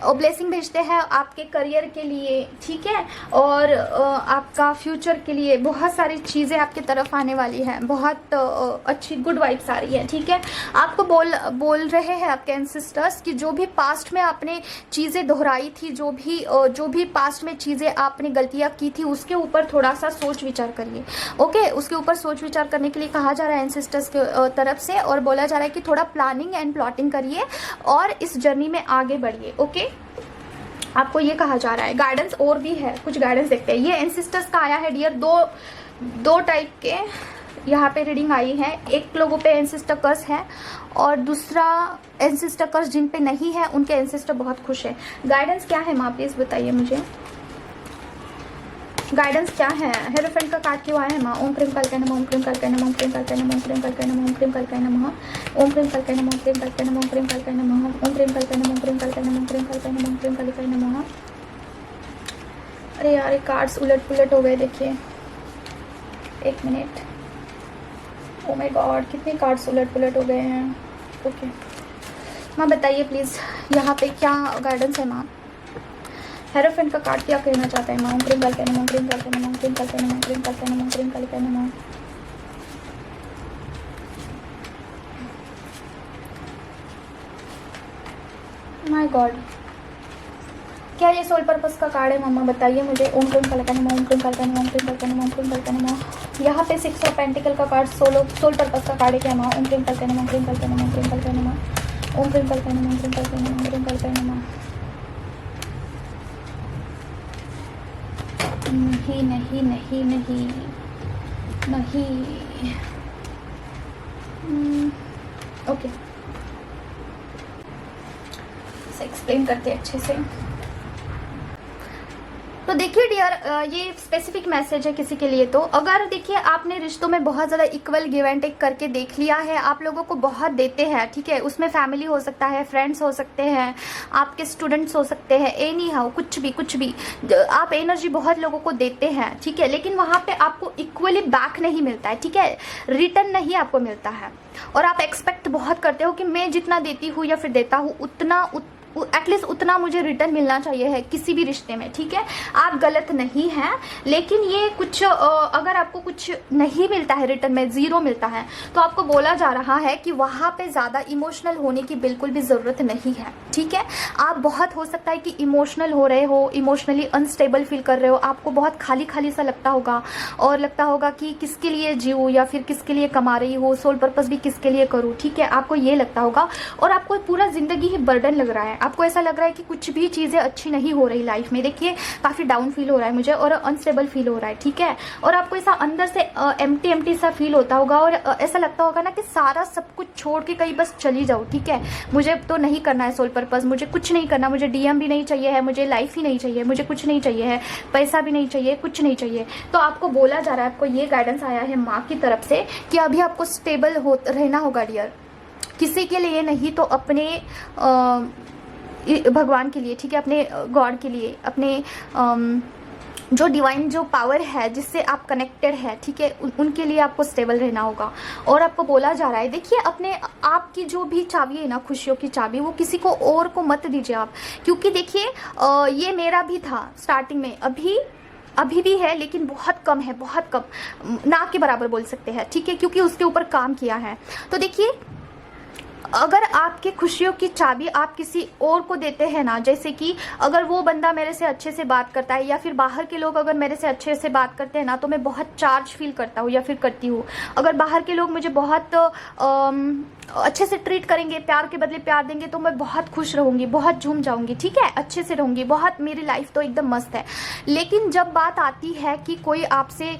ब्लेसिंग भेजते हैं आपके करियर के लिए, ठीक है, और आपका फ्यूचर के लिए बहुत सारी चीज़ें आपकी तरफ आने वाली हैं, बहुत अच्छी गुड वाइब्स आ रही है, ठीक है। आपको बोल रहे हैं आपके एंसेस्टर्स कि जो भी पास्ट में आपने चीज़ें दोहराई थी, जो भी पास्ट में चीज़ें आपने गलतियाँ की थी, उसके ऊपर थोड़ा सा सोच विचार करिए, ओके। उसके ऊपर सोच विचार करने के लिए कहा जा रहा है एंसेस्टर्स की तरफ से, और बोला जा रहा है कि थोड़ा प्लानिंग एंड प्लॉटिंग करिए और इस जर्नी में आगे बढ़िए, ओके। आपको ये कहा जा रहा है। गाइडेंस और भी है, कुछ गाइडेंस देखते हैं। ये एंसेस्टर्स का आया है डियर, दो टाइप के यहाँ पे रीडिंग आई है। एक लोगों पे एंसेस्टर कर्स है और दूसरा एंसेस्टर कर्स जिन पे नहीं है उनके एंसेस्टर बहुत खुश है। गाइडेंस क्या है माँ, प्लीज बताइए मुझे, गाइडेंस क्या है। हेरोफेंट का कार्ड क्यों आया है माँ? ओम क्रीम कल्कय नमः, ओम क्रीम कल्कय नमः, ओम क्रीम कल्कय नमः, ओम क्रीम कल्कय नमः, ओम क्रीम कल्कय नमः, ओम क्रीम कल्कय नमः, ओम क्रीम कल्कय नमः, ओम क्रीम कल्कय नमः, ओम क्रीम कल्कय नमः, ओम क्रीम कल्कय नमः, ओम क्रीम कल्कय नमः, ओम क्रीम कल्कय नमः। अरे यार, ये कार्ड्स उलट पुलट हो गए, देखिए एक मिनट। ओ माय गॉड, कितने कार्ड्स उलट पुलट हो गए हैं। ओके माँ बताइए प्लीज़, यहाँ पे क्या गाइडेंस है माँ? हेरोफेंट का कार्ड क्या कहना चाहता है माँ? ओम क्रीम कल्कय नमः, ओम क्रीम कल्कय नमः, ओम क्रीम कल्कय नमः, ओम क्रीम कल्कय नमः, ओम क्रीम कल्कय नमः। माय गॉड, क्या ये सोल पर्पस का कार्ड है मामा? बताइए मुझे। ओम क्रीम कल्कय नमः, ओम क्रीम कल्कय नमः, ओम क्रीम कल्कय नमः, ओम क्रीम कल्कय नमः। यहाँ पे 6 ऑफ पेंटिकल का कार्ड सोल पर्पस का कार्ड है क्या माँ? ओम क्रीम कल्कय नमः, ओम क्रीम कल्कय नमः, ओम क्रीम कल्कय नमः, ओम क्रीम कल्कय नमः, ओम क्रीम कल्कय नमः, ओम क्रीम कल्कय नमः। नहीं नहीं नहीं नहीं नहीं, ओके, एक्सप्लेन करते हैं अच्छे से। तो देखिए डियर, ये स्पेसिफिक मैसेज है किसी के लिए। तो अगर देखिए आपने रिश्तों में बहुत ज़्यादा इक्वल गिव एंड टेक करके देख लिया है, आप लोगों को बहुत देते हैं, ठीक है, उसमें फैमिली हो सकता है, फ्रेंड्स हो सकते हैं, आपके स्टूडेंट्स हो सकते हैं, एनी हाउ कुछ भी आप एनर्जी बहुत लोगों को देते हैं, ठीक है, लेकिन वहाँ पे आपको इक्वली बैक नहीं मिलता है, ठीक है, रिटर्न नहीं आपको मिलता है, और आप एक्सपेक्ट बहुत करते हो कि मैं जितना देती हूँ या फिर देता हूँ उतना एटलीस्ट उतना मुझे रिटर्न मिलना चाहिए है किसी भी रिश्ते में, ठीक है। आप गलत नहीं हैं, लेकिन ये कुछ अगर आपको कुछ नहीं मिलता है रिटर्न में, ज़ीरो मिलता है, तो आपको बोला जा रहा है कि वहाँ पे ज़्यादा इमोशनल होने की बिल्कुल भी ज़रूरत नहीं है, ठीक है। आप बहुत हो सकता है कि इमोशनल हो रहे हो, इमोशनली अनस्टेबल फील कर रहे हो, आपको बहुत खाली खाली सा लगता होगा और लगता होगा कि किसके लिए जीऊँ या फिर किसके लिए कमा रही हो, सोल पर्पस भी किसके लिए करूँ, ठीक है, आपको ये लगता होगा। और आपको पूरा ज़िंदगी ही बर्डन लग रहा है, आपको ऐसा लग रहा है कि कुछ भी चीज़ें अच्छी नहीं हो रही लाइफ में। देखिए काफ़ी डाउन फील हो रहा है मुझे और अनस्टेबल फील हो रहा है, ठीक है, और आपको ऐसा अंदर से एम्प्टी सा फील होता होगा और ऐसा लगता होगा ना कि सारा सब कुछ छोड़ के कहीं बस चली जाओ, ठीक है, मुझे तो नहीं करना है सोल पर्पस, मुझे कुछ नहीं करना, मुझे डीएम भी नहीं चाहिए है, मुझे लाइफ ही नहीं चाहिए, मुझे कुछ नहीं चाहिए है, पैसा भी नहीं चाहिए, कुछ नहीं चाहिए। तो आपको बोला जा रहा है, आपको ये गाइडेंस आया है माँ की तरफ से कि अभी आपको स्टेबल रहना होगा डियर, किसी के लिए नहीं तो अपने भगवान के लिए, ठीक है, अपने गॉड के लिए, अपने जो डिवाइन जो पावर है जिससे आप कनेक्टेड है, ठीक है, उनके लिए आपको स्टेबल रहना होगा। और आपको बोला जा रहा है, देखिए अपने आपकी जो भी चाबी है ना, खुशियों की चाबी, वो किसी को और को मत दीजिए आप, क्योंकि देखिए ये मेरा भी था स्टार्टिंग में, अभी भी है, लेकिन बहुत कम है, बहुत कम, ना के बराबर बोल सकते हैं, ठीक है, क्योंकि उसके ऊपर काम किया है। तो देखिए अगर आपकी खुशियों की चाबी आप किसी और को देते हैं ना, जैसे कि अगर वो बंदा मेरे से अच्छे से बात करता है या फिर बाहर के लोग अगर मेरे से अच्छे से बात करते हैं ना, तो मैं बहुत चार्ज फील करता हूँ या फिर करती हूँ। अगर बाहर के लोग मुझे बहुत अच्छे से ट्रीट करेंगे, प्यार के बदले प्यार देंगे, तो मैं बहुत खुश रहूँगी, बहुत झूम जाऊँगी, ठीक है, अच्छे से रहूँगी, बहुत, मेरी लाइफ तो एकदम मस्त है। लेकिन जब बात आती है कि कोई आपसे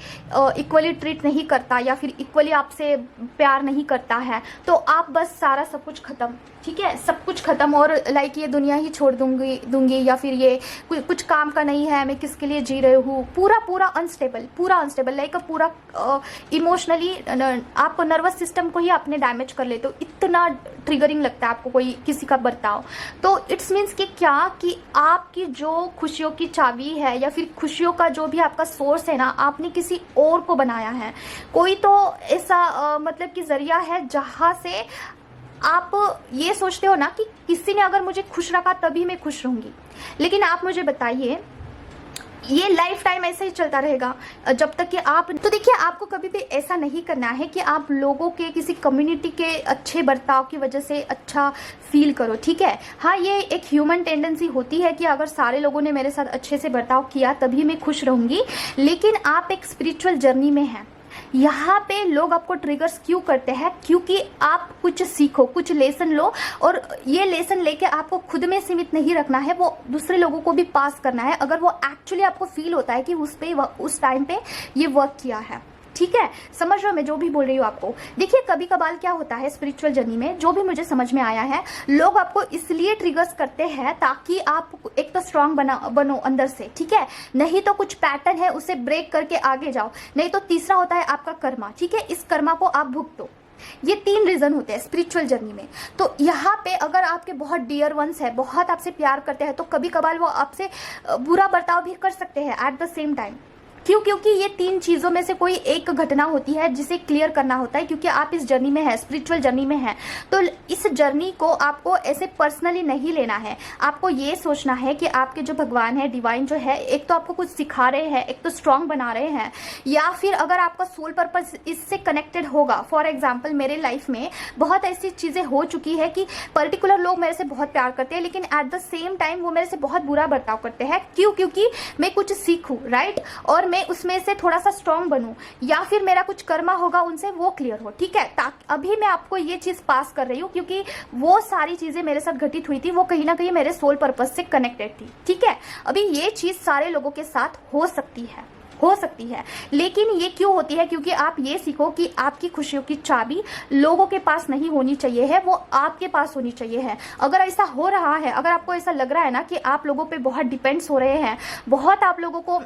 इक्वली ट्रीट नहीं करता या फिर इक्वली आपसे प्यार नहीं करता है, तो आप बस सारा सब कुछ खत्म, ठीक है, सब कुछ खत्म, और लाइक ये दुनिया ही छोड़ दूंगी या फिर ये कुछ काम का नहीं है, मैं किसके लिए जी रही हूँ, पूरा अनस्टेबल लाइक पूरा इमोशनली आपको नर्वस सिस्टम को ही आपने डैमेज कर लेते हो, इतना ट्रिगरिंग लगता है आपको कोई किसी का बर्ताव। तो इट्स मीन्स कि क्या कि आपकी जो खुशियों की चाबी है या फिर खुशियों का जो भी आपका सोर्स है ना, आपने किसी और को बनाया है, कोई तो ऐसा मतलब कि जरिया है जहाँ से आप ये सोचते हो ना कि किसी ने अगर मुझे खुश रखा तभी मैं खुश रहूंगी, लेकिन आप मुझे बताइए ये लाइफ टाइम ऐसे ही चलता रहेगा जब तक कि आप, तो देखिए आपको कभी भी ऐसा नहीं करना है कि आप लोगों के किसी कम्युनिटी के अच्छे बर्ताव की वजह से अच्छा फील करो, ठीक है। हाँ, ये एक ह्यूमन टेंडेंसी होती है कि अगर सारे लोगों ने मेरे साथ अच्छे से बर्ताव किया तभी मैं खुश रहूंगी, लेकिन आप एक स्पिरिचुअल जर्नी में हैं। यहाँ पे लोग आपको ट्रिगर्स क्यों करते हैं? क्योंकि आप कुछ सीखो, कुछ लेसन लो, और ये लेसन लेके आपको खुद में सीमित नहीं रखना है, वो दूसरे लोगों को भी पास करना है, अगर वो एक्चुअली आपको फील होता है कि उस टाइम पे ये वर्क किया है, ठीक है। समझ रहे हो मैं जो भी बोल रही हूँ आपको? देखिए कभी कभार क्या होता है स्पिरिचुअल जर्नी में, जो भी मुझे समझ में आया है, लोग आपको इसलिए ट्रिगर्स करते हैं ताकि आप एक तो स्ट्रांग बनो अंदर से, ठीक है, नहीं तो कुछ पैटर्न है उसे ब्रेक करके आगे जाओ, नहीं तो तीसरा होता है आपका कर्मा, ठीक है, इस कर्मा को आप भुगतो। ये 3 रीजन होते हैं स्पिरिचुअल जर्नी में। तो यहाँ पे अगर आपके बहुत डियर वंस है, बहुत आपसे प्यार करते हैं, तो कभी कभार वो आपसे बुरा बर्ताव भी कर सकते हैं एट द सेम टाइम। क्यों? क्योंकि ये 3 चीज़ों में से कोई एक घटना होती है जिसे क्लियर करना होता है, क्योंकि आप इस जर्नी में हैं, स्पिरिचुअल जर्नी में हैं। तो इस जर्नी को आपको ऐसे पर्सनली नहीं लेना है, आपको ये सोचना है कि आपके जो भगवान है, डिवाइन जो है, एक तो आपको कुछ सिखा रहे हैं, एक तो स्ट्रांग बना रहे हैं, या फिर अगर आपका सोल पर्पस इससे कनेक्टेड होगा। फॉर एग्जाम्पल मेरे लाइफ में बहुत ऐसी चीज़ें हो चुकी है कि पर्टिकुलर लोग मेरे से बहुत प्यार करते हैं, लेकिन एट द सेम टाइम वो मेरे से बहुत बुरा बर्ताव करते हैं। क्यों? क्योंकि मैं कुछ सीखूं, राइट, और मैं उसमें से थोड़ा सा स्ट्रांग बनूं, या फिर मेरा कुछ कर्मा होगा उनसे वो क्लियर हो, ठीक है। ताकि अभी मैं आपको ये चीज पास कर रही हूँ क्योंकि वो सारी चीजें मेरे साथ घटित हुई थी, वो कहीं ना कहीं मेरे सोल पर्पस से कनेक्टेड थी, ठीक है। अभी ये चीज सारे लोगों के साथ हो सकती है, लेकिन ये क्यों होती है? क्योंकि आप ये सीखो कि आपकी खुशियों की चाबी लोगों के पास नहीं होनी चाहिए है, वो आपके पास होनी चाहिए है। अगर ऐसा हो रहा है, अगर आपको ऐसा लग रहा है ना कि आप लोगों पे बहुत डिपेंड्स हो रहे हैं, बहुत आप लोगों को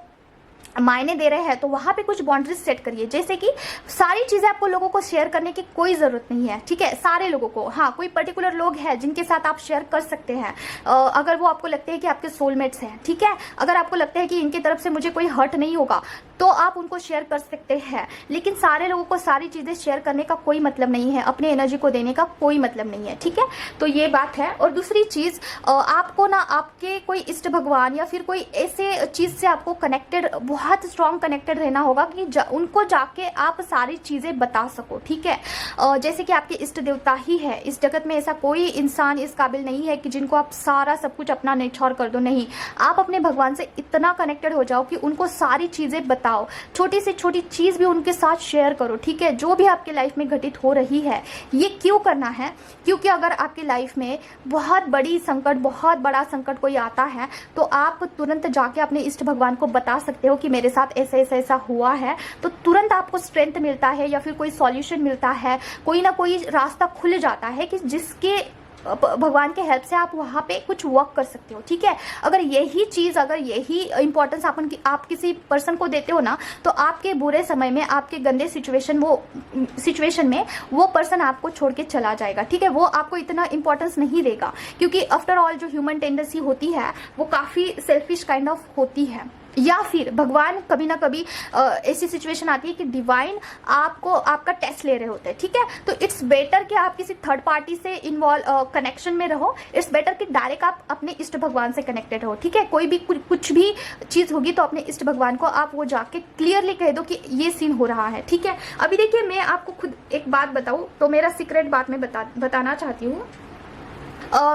मायने दे रहे हैं, तो वहां पे कुछ बाउंड्रीज सेट करिए। जैसे कि सारी चीजें आपको लोगों को शेयर करने की कोई जरूरत नहीं है, ठीक है, सारे लोगों को। हाँ, कोई पर्टिकुलर लोग हैं जिनके साथ आप शेयर कर सकते हैं, अगर वो आपको लगते हैं कि आपके सोलमेट्स हैं, ठीक है। अगर आपको लगता है कि इनकी तरफ से मुझे कोई हर्ट नहीं होगा तो आप उनको शेयर कर सकते हैं, लेकिन सारे लोगों को सारी चीजें शेयर करने का कोई मतलब नहीं है, अपने एनर्जी को देने का कोई मतलब नहीं है, ठीक है। तो ये बात है। और दूसरी चीज, आपको ना आपके कोई इष्ट भगवान या फिर कोई ऐसे चीज से आपको कनेक्टेड, बहुत स्ट्रॉन्ग कनेक्टेड रहना होगा कि उनको जाके आप सारी चीजें बता सको, ठीक है। जैसे कि आपके इष्ट देवता ही है, इस जगत में ऐसा कोई इंसान इस काबिल नहीं है कि जिनको आप सारा सब कुछ अपना न्यौछावर कर दो, नहीं। आप अपने भगवान से इतना कनेक्टेड हो जाओ कि उनको सारी चीजें बताओ, छोटी से छोटी चीज भी उनके साथ शेयर करो, ठीक है, जो भी आपके लाइफ में घटित हो रही है। ये क्यों करना है? क्योंकि अगर आपकी लाइफ में बहुत बड़ी संकट, बहुत बड़ा संकट कोई आता है, तो आप तुरंत जाके अपने इष्ट भगवान को बता सकते हो कि मेरे साथ ऐसा हुआ है, तो तुरंत आपको स्ट्रेंथ मिलता है या फिर कोई सॉल्यूशन मिलता है, कोई ना कोई रास्ता खुल जाता है कि जिसके भगवान के हेल्प से आप वहाँ पे कुछ वर्क कर सकते हो, ठीक है। अगर यही चीज़, अगर यही इंपॉर्टेंस आप किसी पर्सन को देते हो ना, तो आपके बुरे समय में, आपके गंदे सिचुएशन में वो पर्सन आपको छोड़ के चला जाएगा, ठीक है। वो आपको इतना इंपॉर्टेंस नहीं देगा, क्योंकि आफ्टर ऑल जो ह्यूमन टेंडेंसी होती है वो काफ़ी सेल्फिश काइंड ऑफ होती है। या फिर भगवान कभी ना कभी ऐसी सिचुएशन आती है कि डिवाइन आपका टेस्ट ले रहे होते हैं, ठीक है। तो इट्स बेटर कि आप किसी थर्ड पार्टी से इन्वॉल्व कनेक्शन में रहो, इट्स बेटर कि डायरेक्ट आप अपने इष्ट भगवान से कनेक्टेड हो, ठीक है। कोई भी कुछ भी चीज़ होगी तो अपने इष्ट भगवान को आप वो जाके क्लियरली कह दो कि ये सीन हो रहा है, ठीक है। अभी देखिए, मैं आपको खुद एक बात बताऊँ तो मेरा सीक्रेट बात मैं बताना चाहती हूँ।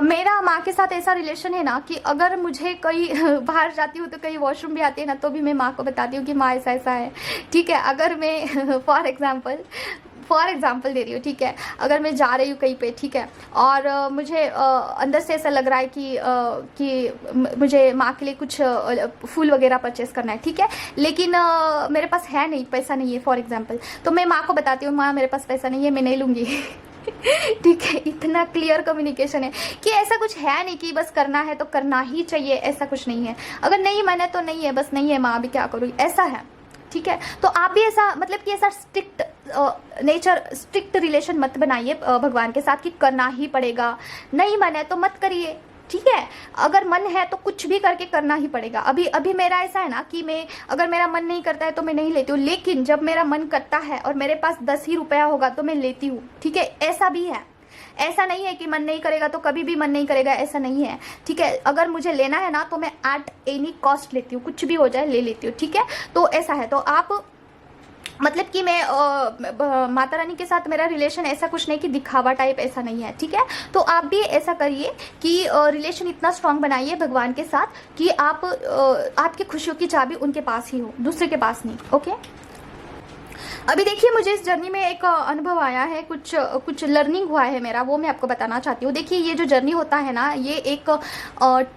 मेरा माँ के साथ ऐसा रिलेशन है ना कि अगर मुझे कहीं बाहर जाती हूँ तो कहीं वॉशरूम भी आती है ना, तो भी मैं माँ को बताती हूँ कि माँ ऐसा है, ठीक है। अगर मैं फॉर एग्जाम्पल दे रही हूँ, ठीक है, अगर मैं जा रही हूँ कहीं पे, ठीक है, और मुझे अंदर से ऐसा लग रहा है कि मुझे माँ के लिए कुछ फूल वगैरह परचेस करना है, ठीक है, लेकिन मेरे पास है नहीं, पैसा नहीं है फॉर एग्जाम्पल, तो मैं माँ को बताती हूँ, माँ मेरे पास पैसा नहीं है, मैं नहीं लूँगी ठीक है। इतना क्लियर कम्युनिकेशन है कि ऐसा कुछ है नहीं कि बस करना है तो करना ही चाहिए, ऐसा कुछ नहीं है। अगर नहीं माने तो नहीं है, बस नहीं है माँ, अभी क्या करूँ, ऐसा है, ठीक है। तो आप भी ऐसा, मतलब कि ऐसा स्ट्रिक्ट रिलेशन मत बनाइए भगवान के साथ कि करना ही पड़ेगा, नहीं माने तो मत करिए, ठीक है। अगर मन है तो कुछ भी करके करना ही पड़ेगा। अभी मेरा ऐसा है ना कि मैं, अगर मेरा मन नहीं करता है तो मैं नहीं लेती हूँ, लेकिन जब मेरा मन करता है और मेरे पास 10 ही रुपया होगा तो मैं लेती हूँ, ठीक है, ऐसा भी है। ऐसा नहीं है कि मन नहीं करेगा तो कभी भी मन नहीं करेगा, ऐसा नहीं है, ठीक है। अगर मुझे लेना है ना तो मैं एट एनी कॉस्ट लेती हूँ, कुछ भी हो जाए ले लेती हूँ, ठीक है। तो ऐसा है, तो आप मतलब कि मैं माता रानी के साथ मेरा रिलेशन ऐसा कुछ नहीं कि दिखावा टाइप, ऐसा नहीं है, ठीक है। तो आप भी ऐसा करिए कि रिलेशन इतना स्ट्रांग बनाइए भगवान के साथ कि आप आपकी खुशियों की चाबी उनके पास ही हो, दूसरे के पास नहीं, ओके। अभी देखिए, मुझे इस जर्नी में एक अनुभव आया है, कुछ लर्निंग हुआ है मेरा, वो मैं आपको बताना चाहती हूँ। देखिए, ये जो जर्नी होता है ना, ये एक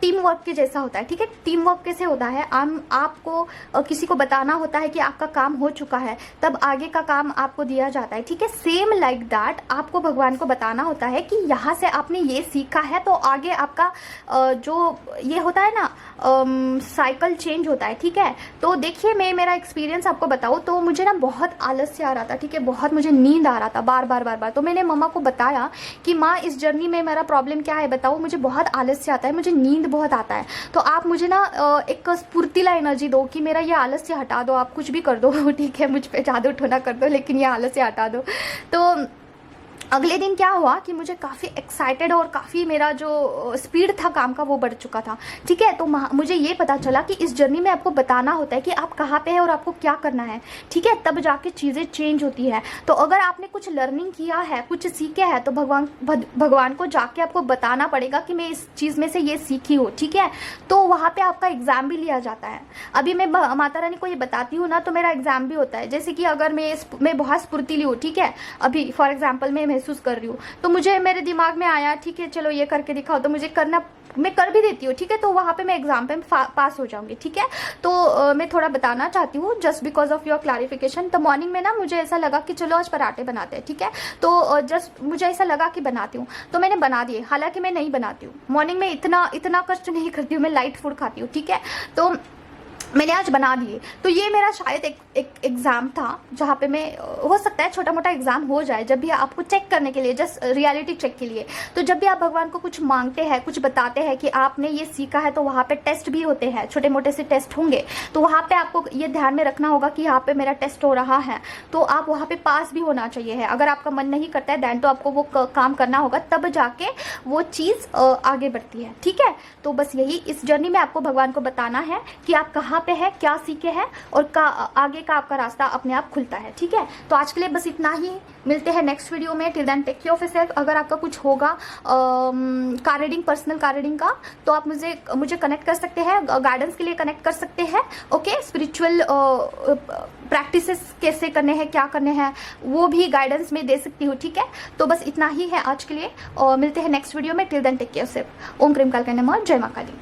टीम वर्क के जैसा होता है, ठीक है। टीम वर्क कैसे होता है, आपको किसी को बताना होता है कि आपका काम हो चुका है, तब आगे का काम आपको दिया जाता है, ठीक है। सेम लाइक दैट आपको भगवान को बताना होता है कि यहाँ से आपने ये सीखा है, तो आगे आपका जो ये होता है ना साइकिल चेंज होता है, ठीक है। तो देखिए, मैं मेरा एक्सपीरियंस आपको बताऊँ तो मुझे ना बहुत आलस्य आ रहा था, ठीक है, बहुत मुझे नींद आ रहा था बार बार। तो मैंने मम्मा को बताया कि माँ, इस जर्नी में मेरा प्रॉब्लम क्या है बताओ, मुझे बहुत आलस्य आता है, मुझे नींद बहुत आता है, तो आप मुझे ना एक स्फूर्तिला एनर्जी दो कि मेरा ये आलस्य हटा दो, आप कुछ भी कर दो, ठीक है, मुझ पे जादू टोना कर दो, लेकिन ये आलस्य हटा दो। तो अगले दिन क्या हुआ कि मुझे काफ़ी एक्साइटेड और काफ़ी मेरा जो स्पीड था काम का वो बढ़ चुका था, ठीक है। तो मुझे ये पता चला कि इस जर्नी में आपको बताना होता है कि आप कहाँ पे हैं और आपको क्या करना है, ठीक है, तब जाके चीज़ें चेंज होती है। तो अगर आपने कुछ लर्निंग किया है, कुछ सीखे है, तो भगवान को जाके आपको बताना पड़ेगा कि मैं इस चीज़ में से ये सीखी हूँ, ठीक है। तो वहाँ पर आपका एग्ज़ाम भी लिया जाता है। अभी मैं माता रानी को ये बताती हूँ ना, तो मेरा एग्ज़ाम भी होता है। जैसे कि अगर मैं बहुत स्फूर्तिली हूँ, ठीक है, अभी फॉर एग्जाम्पल मैं महसूस कर रही हूँ, तो मुझे मेरे दिमाग में आया, ठीक है, चलो ये करके दिखाओ, तो मुझे करना, मैं कर भी देती हूँ, ठीक है। तो वहाँ पे मैं एग्जाम पे पास हो जाऊंगी, ठीक है। तो मैं थोड़ा बताना चाहती हूँ just because of your clarification. तो मॉर्निंग में ना मुझे ऐसा लगा कि चलो आज पराठे बनाते हैं, ठीक है। तो जस्ट मुझे ऐसा लगा कि बनाती हूँ, तो मैंने बना दिए। हालांकि मैं नहीं बनाती हूँ मॉर्निंग में, इतना कष्ट नहीं करती हूँ, मैं लाइट फूड खाती हूँ, ठीक है। तो मैंने आज बना दिए। तो ये मेरा शायद एक एग्ज़ाम था जहाँ पे मैं, हो सकता है छोटा मोटा एग्ज़ाम हो जाए, जब भी आपको चेक करने के लिए, जस्ट रियलिटी चेक के लिए। तो जब भी आप भगवान को कुछ मांगते हैं, कुछ बताते हैं कि आपने ये सीखा है, तो वहाँ पे टेस्ट भी होते हैं, छोटे मोटे से टेस्ट होंगे। तो वहाँ पे आपको ये ध्यान में रखना होगा कि यहाँ पे मेरा टेस्ट हो रहा है, तो आप वहाँ पे पास भी होना चाहिए है। अगर आपका मन नहीं करता है दैन तो आपको वो काम करना होगा, तब जाके वो चीज़ आगे बढ़ती है, ठीक है। तो बस यही इस जर्नी में आपको भगवान को बताना है कि आप कहाँ पे है, क्या सीखे हैं, और आगे का आपका रास्ता अपने आप खुलता है, ठीक है। तो आज के लिए बस इतना ही, मिलते हैं नेक्स्ट वीडियो में। Till then take care of yourself. अगर आपका कुछ होगा card reading, personal card reading का, तो आप मुझे कनेक्ट कर सकते हैं, गाइडेंस के लिए कनेक्ट कर सकते हैं, ओके। स्पिरिचुअल प्रैक्टिसेस कैसे करने हैं, क्या करने हैं, वो भी गाइडेंस में दे सकती हूँ, ठीक है। तो बस इतना ही है आज के लिए, और मिलते हैं नेक्स्ट वीडियो में। Till then take care of yourself. ओम प्रेम काल का नमः, जय मां काली।